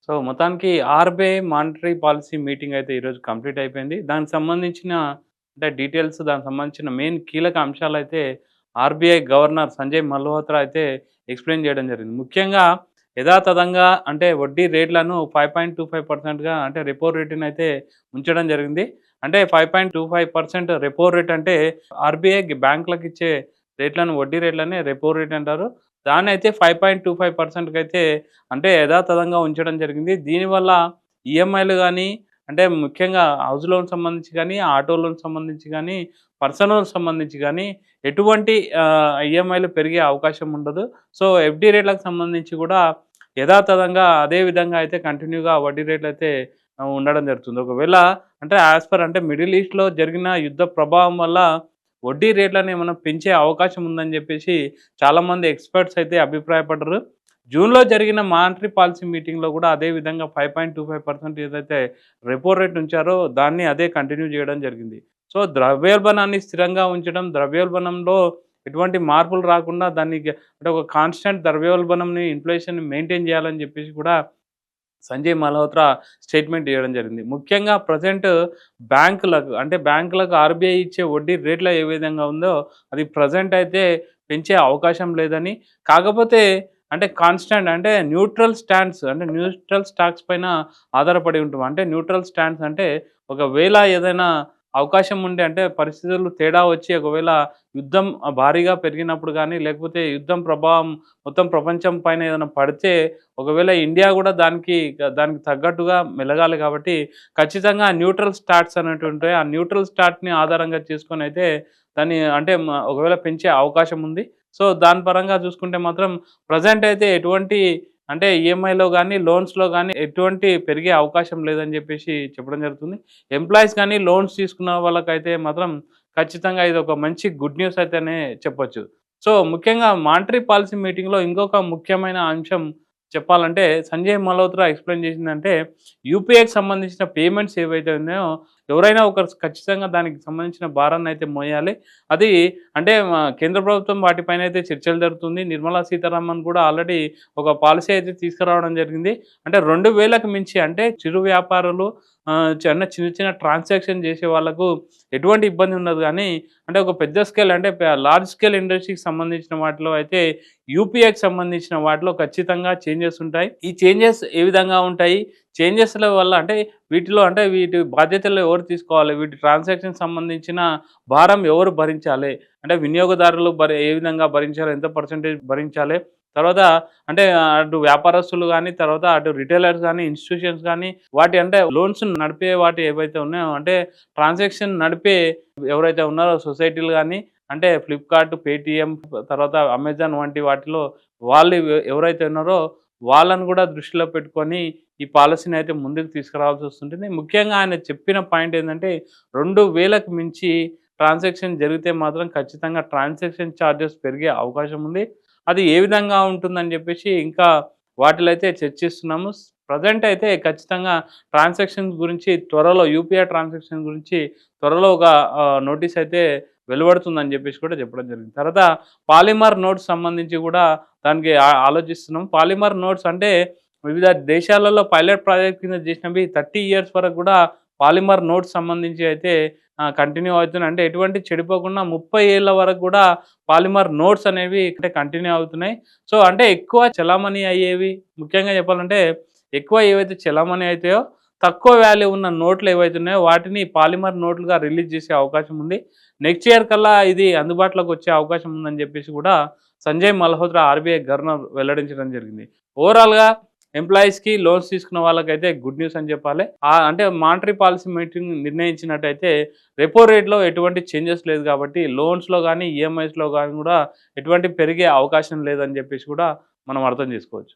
So, మొత్తానికి RBI monetary policy meeting అయితే ఈరోజు కంప్లీట్ అయిపోయింది. దానికి సంబంధించిన అంటే డీటెయిల్స్ దానికి సంబంధించిన మెయిన్ కీలక అంశాలైతే ఆర్‌బీఐ గవర్నర్ సంజయ్ మల్హోత్రా అయితే ఎక్స్‌ప్లెయిన్ చేయడం జరిగింది. ముఖ్యంగా యథాతథంగా అంటే వడ్డీ రేట్లను 5.25%గా అంటే రెపో రేటునైతే ఉంచడం జరిగింది. అంటే 5.25% రెపో రేట్ అంటే ఆర్‌బీఐ బ్యాంకులకు ఇచ్చే రేట్లను వడ్డీ రేట్లనే రెపో రేట్ అంటారు. దాన్నయితే 5.25%కైతే అంటే యథాతథంగా ఉంచడం జరిగింది. దీనివల్ల ఈఎంఐలు గానీ, అంటే ముఖ్యంగా హౌస్ లోన్ సంబంధించి గానీ, ఆటో లోన్ సంబంధించి గానీ, పర్సనల్ లోన్ సంబంధించి గానీ, ఎటువంటి ఈఎంఐలు పెరిగే అవకాశం ఉండదు. సో, ఎఫ్‌డీ రేట్లకు సంబంధించి గూడా యథాతథంగా అదే విధంగా అయితే కంటిన్యూగా వడ్డీ రేట్లయితే ఉండడం జరుగుతుంది. ఒకవేళ అంటే యాస్ పర్ అంటే మిడిల్ ఈస్ట్‌లో జరిగిన యుద్ధ ప్రభావం వల్ల వడ్డీ రేట్లను ఏమన్నా పెంచే అవకాశం ఉందని జెప్పేసి చాలామంది ఎక్స్‌పర్ట్స్ అయితే అభిప్రాయపడ్డారు. జూన్‌లో జరిగిన మానిటరీ పాలసీ మీటింగ్‌లో గూడా అదే విధంగా 5.25% ఏదైతే రెపో రేట్ ఉంచారో దాన్ని అదే కంటిన్యూ జేయడం జరిగింది. సో, ద్రవ్యోల్బణాన్ని స్థిరంగా ఉంచడం, ద్రవ్యోల్బణంలో ఎటువంటి మార్పులు రాకుండా దాన్ని అంటే ఒక కాన్స్టెంట్ ద్రవ్యోల్బణంని ఇన్‌ఫ్లేషన్‌ని మెయింటైన్ జేయాలని జెప్పేసి కూడా సంజయ్ మల్హోత్రా స్టేట్మెంట్ ఇవ్వడం జరిగింది. ముఖ్యంగా ప్రెజెంట్ బ్యాంకులకు అంటే బ్యాంకులకు ఆర్‌బీఐ ఇచ్చే వడ్డీ రేట్‌లో ఏ విధంగా ఉందో అది ప్రెజెంట్ అయితే పెంచే అవకాశం లేదని, కాకపోతే అంటే కాన్స్టాంట్ అంటే న్యూట్రల్ స్టాండ్స్ అంటే న్యూట్రల్ స్టాక్స్ పైన ఆధారపడి ఉంటాం. అంటే న్యూట్రల్ స్టాండ్స్ అంటే ఒకవేళ ఏదైనా అవకాశం ఉండే అంటే పరిస్థితులు తేడా వచ్చి ఒకవేళ యుద్ధం భారీగా పెరిగినప్పుడు గానీ, లేకపోతే యుద్ధం ప్రభావం మొత్తం ప్రపంచం పైన ఏదైనా పడితే ఒకవేళ ఇండియా గూడా దానికి తగ్గట్టుగా మెలగాలి కాబట్టి, ఖచ్చితంగా న్యూట్రల్ స్టాట్స్ అనేటుంటాయి. ఆ న్యూట్రల్ స్టాట్‌ని ఆధారంగా చేసుకొనైతే దాన్ని అంటే ఒకవేళ పెంచే అవకాశం ఉంది. సో, దాని పరంగా చూసుకుంటే మాత్రం ప్రెజెంట్ అయితే ఎటువంటి అంటే ఈఎంఐలో గానీ, లోన్స్‌లో గానీ ఎటువంటి పెరిగే అవకాశం లేదని జెప్పేసి చెప్పడం జరుగుతుంది. ఎంప్లాయీస్ గానీ, లోన్స్ తీసుకున్న వాళ్ళకైతే మాత్రం ఖచ్చితంగా ఇదొక మంచి గుడ్ న్యూస్ అయితేనే చెప్పొచ్చు. సో, ముఖ్యంగా మానిటరీ పాలసీ మీటింగ్‌లో ఇంకొక ముఖ్యమైన అంశం చెప్పాలంటే సంజయ్ మల్హోత్రా ఎక్స్‌ప్లెయిన్ చేసిందంటే యూపీఐకి సంబంధించిన పేమెంట్స్ ఏవైతే ఉన్నాయో ఎవరైనా ఒకరు ఖచ్చితంగా దానికి సంబంధించిన భారాన్నయితే మోయాలి. అది అంటే కేంద్ర ప్రభుత్వం వాటిపైనైతే చర్చలు జరుగుతుంది. నిర్మలా సీతారామన్ కూడా ఆల్రెడీ ఒక పాలసీ అయితే తీసుకురావడం జరిగింది. అంటే 2000కి మించి అంటే చిరు వ్యాపారులు చిన్న చిన్న ట్రాన్సాక్షన్ చేసే వాళ్ళకు ఎటువంటి ఇబ్బంది ఉండదు గానీ, అంటే ఒక పెద్ద స్కేల్ అంటే లార్జ్ స్కేల్ ఇండస్ట్రీకి సంబంధించిన వాటిలో అయితే యూపీఐకి సంబంధించిన వాటిలో ఖచ్చితంగా చేంజెస్ ఉంటాయి. ఈ చేంజెస్ ఏ విధంగా ఉంటాయి? చేంజెస్‌ల వల్ల అంటే వీటిలో అంటే వీటి బాధ్యతలు ఎవరు తీసుకోవాలి? వీటి ట్రాన్సాక్షన్‌కి సంబంధించిన భారం ఎవరు భరించాలి? అంటే వినియోగదారులు ఏ విధంగా భరించాలి? ఎంత పర్సెంటేజ్ భరించాలి? తర్వాత అంటే అటు వ్యాపారస్తులు గానీ, తర్వాత అటు రిటైలర్స్ గానీ, ఇన్‌స్టిట్యూషన్స్ గానీ, వాటి అంటే లోన్స్ నడిపే వాటి ఏవైతే ఉన్నాయో అంటే ట్రాన్సాక్షన్ నడిపే ఎవరైతే ఉన్నారో సొసైటీలు గానీ, అంటే ఫ్లిప్‌కార్ట్, పేటీఎం తర్వాత అమెజాన్ వంటి వాటిలో వాళ్ళు ఎవరైతే ఉన్నారో వాళ్ళని గూడా దృష్టిలో పెట్టుకొని ఈ పాలసీని అయితే ముందుకు తీసుకురావాల్సి వస్తుంటుంది. ముఖ్యంగా ఆయన చెప్పిన పాయింట్ ఏందంటే 2000కి మించి ట్రాన్సాక్షన్ జరిగితే మాత్రం ఖచ్చితంగా ట్రాన్సాక్షన్ చార్జెస్ పెరిగే అవకాశం ఉంది. అది ఏ విధంగా ఉంటుందని జెప్పేసి ఇంకా వాటిలో అయితే చర్చిస్తున్నాము. ప్రెజెంట్ అయితే ఖచ్చితంగా ట్రాన్సాక్షన్స్ గురించి త్వరలో యూపీఐ ట్రాన్సాక్షన్ గురించి త్వరలో ఒక నోటీస్ అయితే వెలువడుతుందని జెప్పేసి కూడా చెప్పడం జరిగింది. తర్వాత పాలిమర్ నోట్స్ సంబంధించి గూడా దానికి ఆలోచిస్తున్నాం. పాలిమర్ నోట్స్ అంటే వివిధ దేశాలలో పైలట్ ప్రాజెక్ట్ కింద చేసినవి 30 ఇయర్స్ వరకు గూడా పాలిమర్ నోట్స్ సంబంధించి అయితే కంటిన్యూ అవుతున్నాయి. అంటే ఎటువంటి చెడిపోకుండా 30 ఏళ్ల వరకు గూడా పాలిమర్ నోట్స్ అనేవి అంటే కంటిన్యూ అవుతున్నాయి. సో, అంటే ఎక్కువ చలామణి అయ్యేవి ముఖ్యంగా చెప్పాలంటే ఎక్కువ ఏవైతే చలామణి అయితాయో తక్కువ వాల్యూ ఉన్న నోట్లు ఏవైతే ఉన్నాయో వాటిని పాలిమర్ నోట్లుగా రిలీజ్ చేసే అవకాశం ఉంది. నెక్స్ట్ ఇయర్ కల్లా ఇది అందుబాటులోకి వచ్చే అవకాశం ఉందని చెప్పేసి కూడా సంజయ్ మల్హోత్రా ఆర్‌బీఐ గవర్నర్ వెల్లడించడం జరిగింది. ఓవరాల్‌గా ఎంప్లాయీస్‌కి లోన్స్ తీసుకున్న వాళ్ళకైతే గుడ్ న్యూస్ అని చెప్పాలి. అంటే మానిటరీ పాలసీ మీటింగ్ నిర్ణయించినట్టయితే రెపో రేట్‌లో ఎటువంటి చేంజెస్ లేదు కాబట్టి లోన్స్‌లో గానీ, ఈఎంఐస్‌లో గానీ కూడా ఎటువంటి పెరిగే అవకాశం లేదని చెప్పేసి కూడా మనం అర్థం చేసుకోవచ్చు.